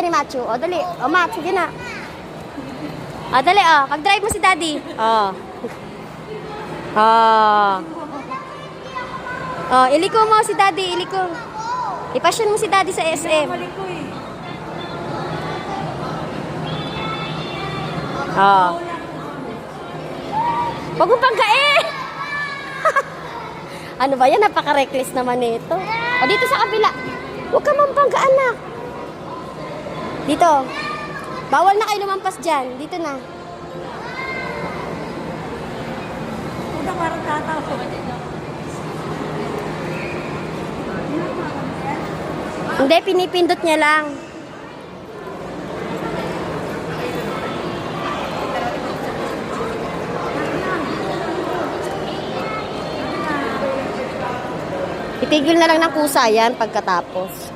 ni Machu. O, dali. O, Max, sige na. O, dali, o. Pag-drive mo si Daddy. O. O. O, iliko mo si Daddy, iliko. Ipasyon mo si Daddy sa SM. O. Huwag mo pagkain! Ano ba yan? Napaka-reckless naman nito. O, dito sa kabila. Huwag ka mampangga, anak. Dito. Bawal na kayo lumampas dyan. Dito na. Una parang tatawa. Hindi, pinipindot niya lang. Itigil na lang ng kusa yan pagkatapos.